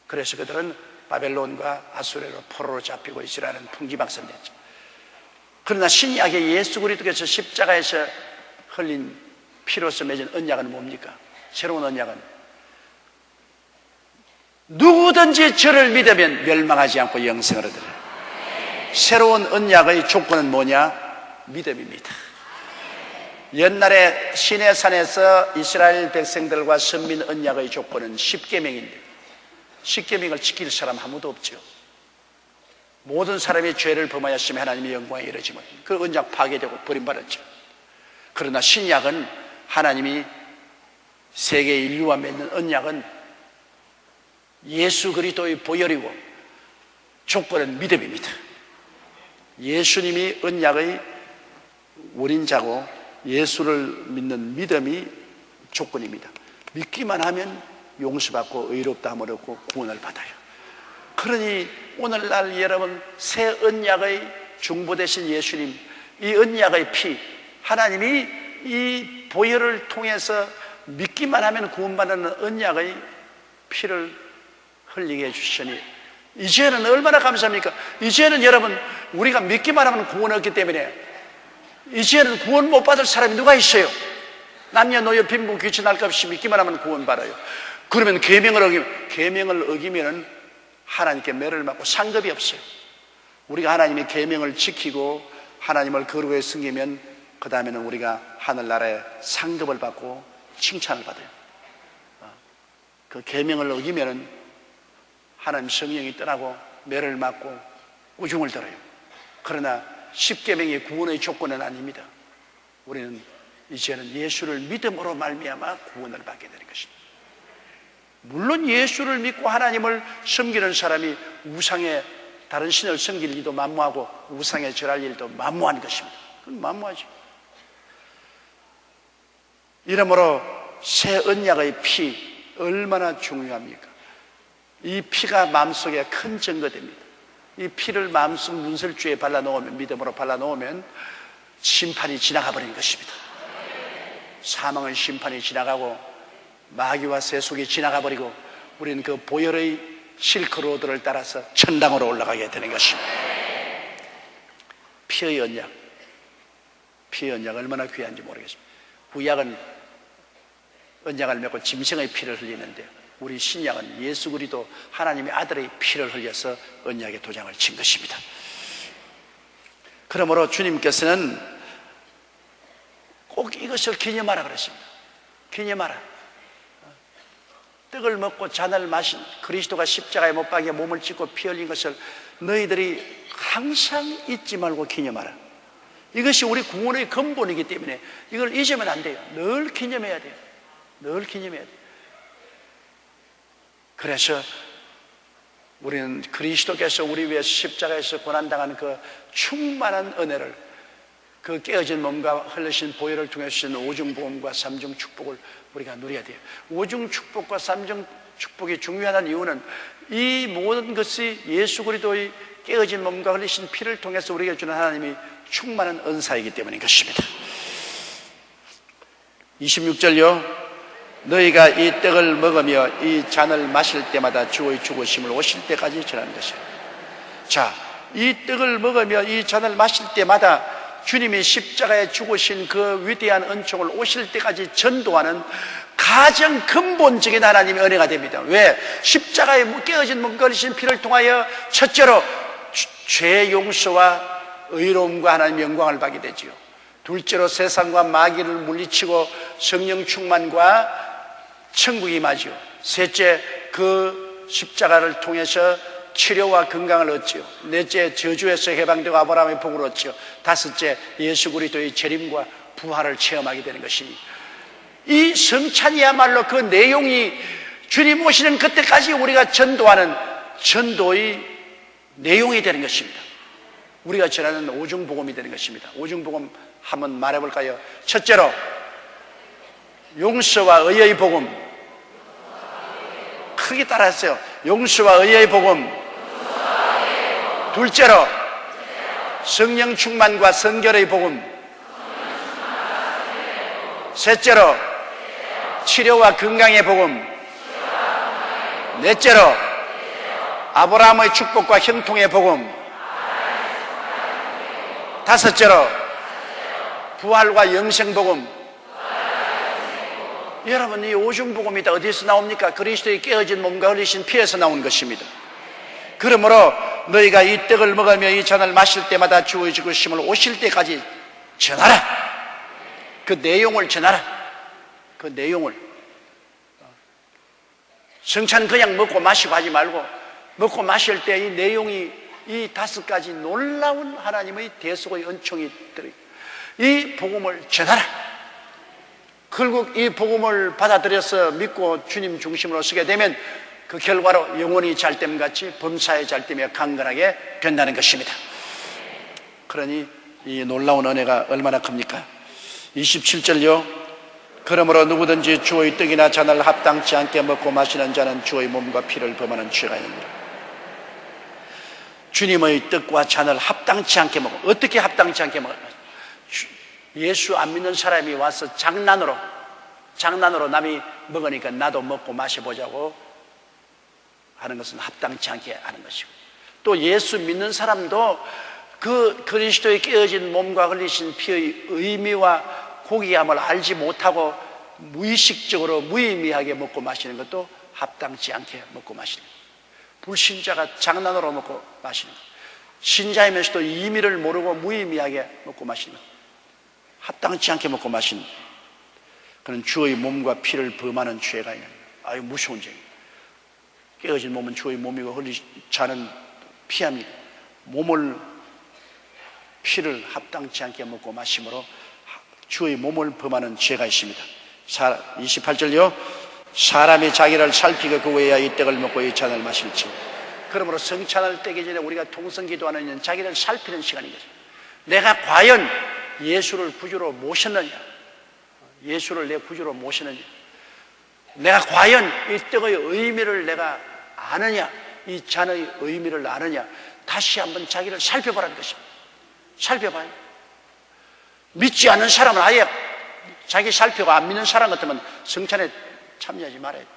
그래서 그들은 바벨론과 아수르로 포로로 잡히고 이스라엘은 풍지박산됐죠. 그러나 신약의 예수 그리스도께서 십자가에서 흘린 피로서 맺은 언약은 뭡니까? 새로운 언약은 누구든지 저를 믿으면 멸망하지 않고 영생을 얻으리라. 새로운 언약의 조건은 뭐냐? 믿음입니다. 옛날에 시내산에서 이스라엘 백성들과 선민 언약의 조건은 십계명인데 십계명을 지킬 사람 아무도 없죠. 모든 사람이 죄를 범하였으면 하나님의 영광에 이르지 못합니다. 그 언약 파괴되고 버림받았죠. 그러나 신약은 하나님이 세계 인류와 맺는 언약은 예수 그리스도의 보혈이고 조건은 믿음입니다. 예수님이 언약의 원인자고 예수를 믿는 믿음이 조건입니다. 믿기만 하면 용서받고 의롭다함을 얻고 구원을 받아요. 그러니 오늘날 여러분 새 언약의 중보 되신 예수님, 이 언약의 피, 하나님이 이 보혈을 통해서 믿기만 하면 구원받는 언약의 피를 흘리게 해주시니 이제는 얼마나 감사합니까? 이제는 여러분 우리가 믿기만 하면 구원 얻기 때문에 이제는 구원 못 받을 사람이 누가 있어요? 남녀노소 빈부 귀천할 것 없이 믿기만 하면 구원 받아요. 그러면 계명을 어기면 하나님께 매를 맞고 상급이 없어요. 우리가 하나님의 계명을 지키고 하나님을 거룩하게 섬기면 그 다음에는 우리가 하늘나라에 상급을 받고 칭찬을 받아요. 그 계명을 어기면 하나님 성령이 떠나고 매를 맞고 우중을 들어요. 그러나 십계명의 구원의 조건은 아닙니다. 우리는 이제는 예수를 믿음으로 말미암아 구원을 받게 되는 것입니다. 물론 예수를 믿고 하나님을 섬기는 사람이 우상에 다른 신을 섬길 일도 만무하고 우상에 절할 일도 만무한 것입니다. 그건 만무하죠. 이러므로 새 언약의 피 얼마나 중요합니까? 이 피가 마음속에 큰 증거됩니다. 이 피를 마음속 문설주에 발라놓으면, 믿음으로 발라놓으면 심판이 지나가 버리는 것입니다. 사망의 심판이 지나가고 마귀와 세속이 지나가 버리고 우리는 그 보혈의 실크로드를 따라서 천당으로 올라가게 되는 것입니다. 피의 언약, 피의 언약 얼마나 귀한지 모르겠습니다. 구약은 언약을 맺고 짐승의 피를 흘리는데 우리 신약은 예수 그리스도 하나님의 아들의 피를 흘려서 언약의 도장을 친 것입니다. 그러므로 주님께서는 꼭 이것을 기념하라 그랬습니다. 기념하라. 떡을 먹고 잔을 마신 그리스도가 십자가에 못 박혀 몸을 찢고 피 흘린 것을 너희들이 항상 잊지 말고 기념하라. 이것이 우리 구원의 근본이기 때문에 이걸 잊으면 안 돼요. 늘 기념해야 돼요. 늘 기념해야 돼요. 그래서 우리는 그리스도께서 우리 위해서 십자가에서 고난당하는 그 충만한 은혜를, 그 깨어진 몸과 흘리신 보혈을 통해 주신 오중보험과 삼중 축복을 우리가 누려야 돼요. 오중 축복과 삼중 축복이 중요한 이유는 이 모든 것이 예수 그리스도의 깨어진 몸과 흘리신 피를 통해서 우리에게 주는 하나님이 충만한 은사이기 때문인 것입니다. 26절요. 너희가 이 떡을 먹으며 이 잔을 마실 때마다 주의 죽으심을 오실 때까지 전하는 것이야. 자, 이 떡을 먹으며 이 잔을 마실 때마다 주님이 십자가에 죽으신 그 위대한 은총을 오실 때까지 전도하는 가장 근본적인 하나님의 은혜가 됩니다. 왜? 십자가에 깨어진 몸과 흘리신 피를 통하여 첫째로 죄 용서와 의로움과 하나님의 영광을 받게 되지요. 둘째로 세상과 마귀를 물리치고 성령 충만과 천국이 임하지요. 셋째, 그 십자가를 통해서 치료와 건강을 얻지요. 넷째, 저주에서 해방되고 아브라함의 복을 얻지요. 다섯째, 예수 그리스도의 재림과 부활을 체험하게 되는 것이니, 이 성찬이야말로 그 내용이 주님 오시는 그때까지 우리가 전도하는 전도의 내용이 되는 것입니다. 우리가 전하는 오중복음이 되는 것입니다. 오중복음 한번 말해볼까요? 첫째로 용서와 의의 복음. 크게 따라하세요. 용서와 의의 복음. 둘째로 성령 충만과 성결의 복음. 셋째로 치료와 건강의 복음. 넷째로 아브라함의 축복과 형통의 복음. 다섯째로 부활과 영생 복음. 여러분, 이 오중복음이 다 어디서 나옵니까? 그리스도의 깨어진 몸과 흘리신 피에서 나온 것입니다. 그러므로 너희가 이 떡을 먹으며 이 잔을 마실 때마다 주의 죽으심을 오실 때까지 전하라. 그 내용을 전하라. 그 내용을. 성찬 그냥 먹고 마시고 하지 말고, 먹고 마실 때 이 내용이 이 5가지 놀라운 하나님의 대속의 은총이 들어있고, 이 복음을 전하라. 결국 이 복음을 받아들여서 믿고 주님 중심으로 서게 되면 그 결과로 영혼이 잘됨같이 범사에 잘되며 강건하게 된다는 것입니다. 그러니 이 놀라운 은혜가 얼마나 큽니까? 27절요. 그러므로 누구든지 주의 떡이나 잔을 합당치 않게 먹고 마시는 자는 주의 몸과 피를 범하는 죄가 있느니라. 주님의 떡과 잔을 합당치 않게 먹어. 어떻게 합당치 않게 먹어요? 예수 안 믿는 사람이 와서 장난으로 남이 먹으니까 나도 먹고 마셔보자고 하는 것은 합당치 않게 하는 것이고, 또 예수 믿는 사람도 그 그리스도의 깨어진 몸과 흘리신 피의 의미와 고귀함을 알지 못하고 무의식적으로 무의미하게 먹고 마시는 것도 합당치 않게 먹고 마시는 거예요. 불신자가 장난으로 먹고 마시는 거예요. 신자이면서도 의미를 모르고 무의미하게 먹고 마시는 거예요. 합당치 않게 먹고 마시는 거예요. 그는 주의 몸과 피를 범하는 죄가 있는 거예요. 아유, 무서운 죄입니다. 깨어진 몸은 주의 몸이고 흘리지 않은 피합니다. 피를 합당치 않게 먹고 마심으로 주의 몸을 범하는 죄가 있습니다. 28절요. 사람이 자기를 살피고 그 외야 이 떡을 먹고 이 잔을 마실지. 그러므로 성찬을 떼기 전에 우리가 통성기도하는 일은 자기를 살피는 시간인 거죠. 내가 과연 예수를 구주로 모셨느냐, 예수를 내 구주로 모셨느냐, 내가 과연 이 떡의 의미를 내가 아느냐, 이 잔의 의미를 아느냐, 다시 한번 자기를 살펴보라는 것입니다. 살펴봐요. 믿지 않는 사람은 아예 자기 살펴고 안 믿는 사람 같으면 성찬에 참여하지 말아야 돼요.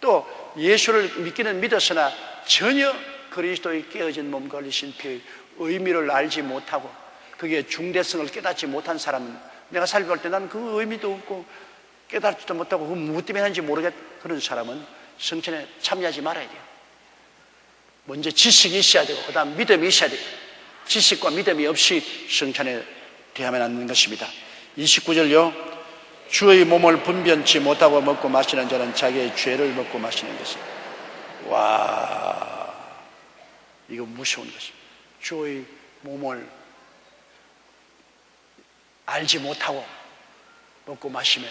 또 예수를 믿기는 믿었으나 전혀 그리스도의 깨어진 몸과 흘리신 피의 의미를 알지 못하고 그게 중대성을 깨닫지 못한 사람은, 내가 살펴볼 때 나는 그 의미도 없고 깨닫지도 못하고 그 무엇 때문에 하는지 모르겠, 그런 사람은 성찬에 참여하지 말아야 돼요. 먼저 지식이 있어야 되고 그 다음 믿음이 있어야 돼요. 지식과 믿음이 없이 성찬에 대하면 안 되는 것입니다. 29절요. 주의 몸을 분변치 못하고 먹고 마시는 자는 자기의 죄를 먹고 마시는 것입니다. 와, 이거 무서운 것입니다. 주의 몸을 알지 못하고 먹고 마시면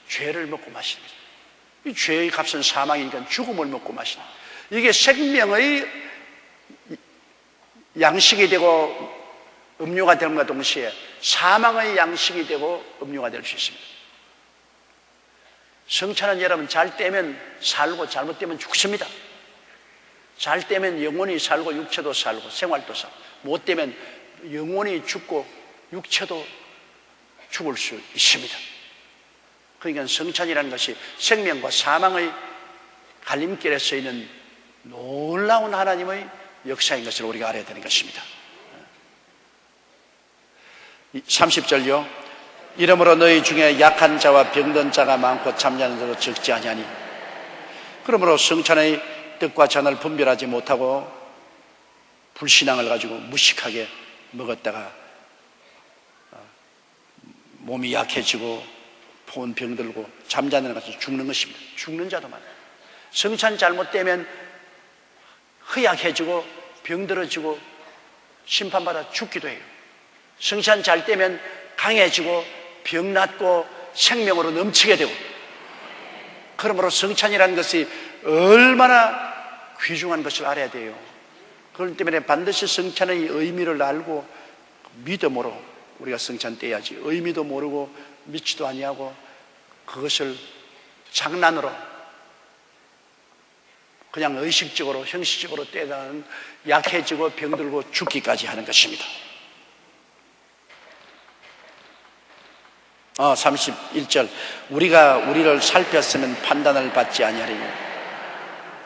죄를 먹고 마시는 것입니다. 이 죄의 값은 사망이니까 죽음을 먹고 마시는, 이게 생명의 양식이 되고 음료가 됨과 동시에 사망의 양식이 되고 음료가 될 수 있습니다. 성찬은 여러분 잘 떼면 살고 잘못되면 죽습니다. 잘 떼면 영혼이 살고 육체도 살고 생활도 살고, 못 떼면 영혼이 죽고 육체도 죽을 수 있습니다. 그러니까 성찬이라는 것이 생명과 사망의 갈림길에 서 있는 놀라운 하나님의 역사인 것을 우리가 알아야 되는 것입니다. 30절요. 이러므로 너희 중에 약한 자와 병든 자가 많고 잠자는 자도 적지 아니하니 그러므로 성찬의 뜻과 잔을 분별하지 못하고 불신앙을 가지고 무식하게 먹었다가 몸이 약해지고 포은 병들고 잠자는 것이 죽는 것입니다. 죽는 자도 많아요. 성찬 잘못되면 허약해지고 병들어지고 심판받아 죽기도 해요. 성찬 잘 되면 강해지고 병 낫고 생명으로 넘치게 되고, 그러므로 성찬이라는 것이 얼마나 귀중한 것을 알아야 돼요. 그렇기 때문에 반드시 성찬의 의미를 알고 믿음으로 우리가 성찬 떼야지, 의미도 모르고 믿지도 아니하고 그것을 장난으로 그냥 의식적으로 형식적으로 떼다는 약해지고 병들고 죽기까지 하는 것입니다. 31절 우리가 우리를 살폈으면 판단을 받지 아니하리니,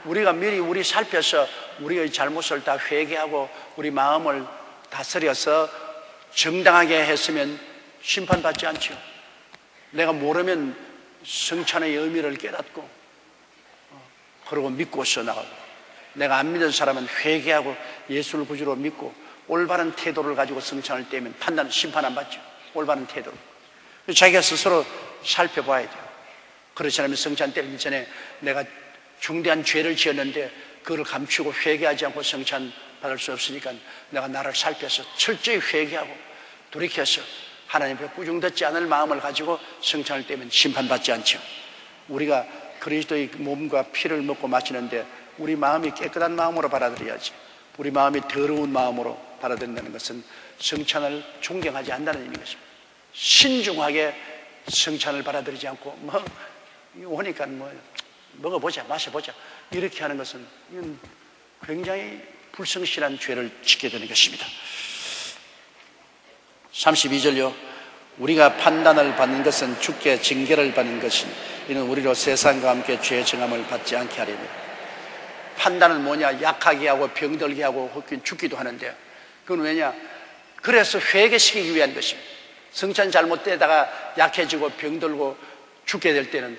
우리가 미리 우리 살펴서 우리의 잘못을 다 회개하고 우리 마음을 다스려서 정당하게 했으면 심판받지 않죠. 내가 모르면 성찬의 의미를 깨닫고 그러고 믿고서 나가고, 내가 안 믿는 사람은 회개하고 예수를 구주로 믿고 올바른 태도를 가지고 성찬을 떼면 판단, 심판 안 받죠. 올바른 태도로 자기가 스스로 살펴봐야 돼요. 그렇지 않으면 성찬 때리기 전에 내가 중대한 죄를 지었는데 그걸 감추고 회개하지 않고 성찬 받을 수 없으니까 내가 나를 살펴서 철저히 회개하고 돌이켜서 하나님 앞에 꾸중듣지 않을 마음을 가지고 성찬을 떼면 심판받지 않죠. 우리가 그리스도의 몸과 피를 먹고 마시는데 우리 마음이 깨끗한 마음으로 받아들여야지. 우리 마음이 더러운 마음으로 받아들인다는 것은 성찬을 존경하지 않는다는 의미인 것입니다. 신중하게 성찬을 받아들이지 않고 오니까 먹어보자, 마셔보자 이렇게 하는 것은 이건 굉장히 불성실한 죄를 짓게 되는 것입니다. 32절요. 우리가 판단을 받는 것은 주께 징계를 받는 것이니 이는 우리로 세상과 함께 죄 정함을 받지 않게 하려니. 판단은 뭐냐? 약하게 하고 병들게 하고 혹은 죽기도 하는데, 그건 왜냐? 그래서 회개시키기 위한 것입니다. 성찬 잘못되다가 약해지고 병들고 죽게 될 때는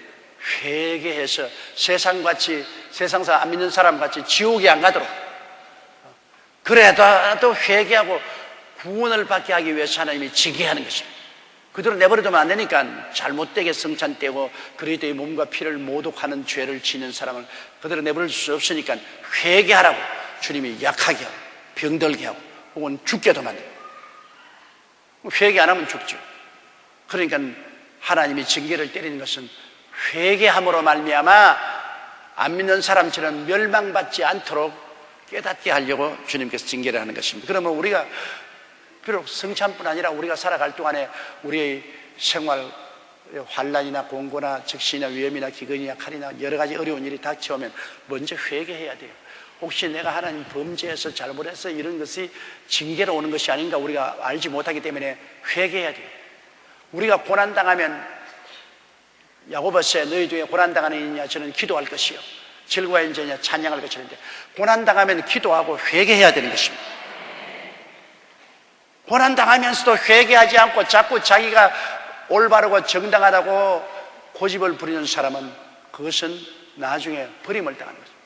회개해서 세상같이, 세상사 안 믿는 사람같이 지옥에 안 가도록, 그래도 회개하고 구원을 받게 하기 위해서 하나님이 징계하는 것입니다. 그대로 내버려두면 안 되니까, 잘못되게 성찬 떼고 그리스도의 몸과 피를 모독하는 죄를 지는 사람을 그대로 내버릴 수 없으니까 회개하라고 주님이 약하게 하고 병들게 하고 혹은 죽게도 만들어요. 회개 안 하면 죽죠. 그러니까 하나님이 징계를 때리는 것은 회개함으로 말미암아 안 믿는 사람처럼 멸망받지 않도록 깨닫게 하려고 주님께서 징계를 하는 것입니다. 그러면 우리가 비록 성찬뿐 아니라 우리가 살아갈 동안에 우리의 생활 환난이나 공고나 적시나 위험이나 기근이나 칼이나 여러 가지 어려운 일이 닥쳐오면 먼저 회개해야 돼요. 혹시 내가 하나님 범죄해서 잘못해서 이런 것이 징계로 오는 것이 아닌가 우리가 알지 못하기 때문에 회개해야 돼요. 우리가 고난당하면 야고보서에 너희 중에 고난당하는 이냐 저는 기도할 것이요 즐거워하는 자냐 찬양할 것이는데, 고난당하면 기도하고 회개해야 되는 것입니다. 고난당하면서도 회개하지 않고 자꾸 자기가 올바르고 정당하다고 고집을 부리는 사람은 그것은 나중에 버림을 당하는 것입니다.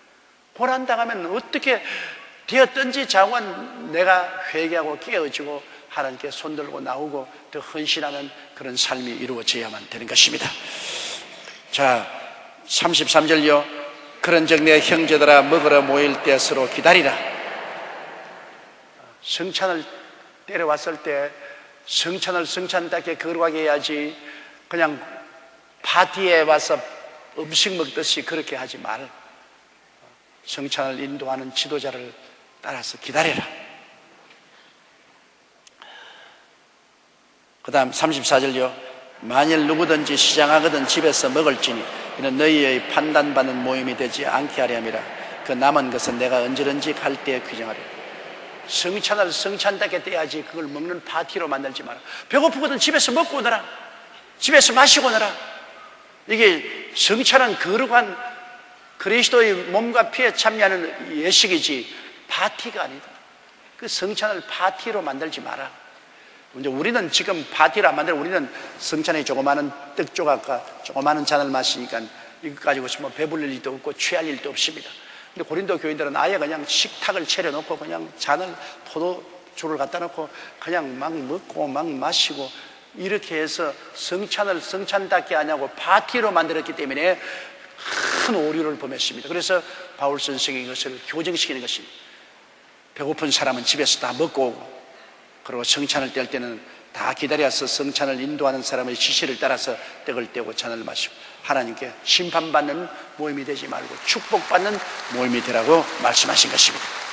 고난당하면 어떻게 되었든지 자원 내가 회개하고 깨어지고 하나님께 손들고 나오고 더 헌신하는 그런 삶이 이루어져야만 되는 것입니다. 자, 33절요. 그런즉 내 형제들아 먹으러 모일 때 서로 기다리라. 성찬을 때려왔을 때 성찬을 성찬답게 거룩하게 해야지, 그냥 파티에 와서 음식 먹듯이 그렇게 하지 말. 성찬을 인도하는 지도자를 따라서 기다려라. 그 다음 34절요. 만일 누구든지 시장하거든 집에서 먹을지니 이는 너희의 판단받는 모임이 되지 않게 하려 함이라. 그 남은 것은 내가 언제든지 갈 때에 규정하리라. 성찬을 성찬답게 떼야지 그걸 먹는 파티로 만들지 마라. 배고프거든 집에서 먹고 오너라, 집에서 마시고 오너라. 이게 성찬은 거룩한 그리스도의 몸과 피에 참여하는 예식이지 파티가 아니다. 그 성찬을 파티로 만들지 마라. 이제 우리는 지금 파티를 안 만들어. 우리는 성찬에 조그마한 떡 조각과 조그마한 잔을 마시니까 이거 가지고 뭐 배불릴 일도 없고 취할 일도 없습니다. 근데 고린도 교인들은 아예 그냥 식탁을 차려놓고 그냥 잔을 포도주를 갖다 놓고 그냥 막 먹고 막 마시고 이렇게 해서 성찬을 성찬답게 하냐고 파티로 만들었기 때문에 큰 오류를 범했습니다. 그래서 바울 선생이 이것을 교정시키는 것입니다. 배고픈 사람은 집에서 다 먹고 오고, 그리고 성찬을 뗄 때는 다 기다려서 성찬을 인도하는 사람의 지시를 따라서 떡을 떼고 잔을 마시고, 하나님께 심판받는 모임이 되지 말고 축복받는 모임이 되라고 말씀하신 것입니다.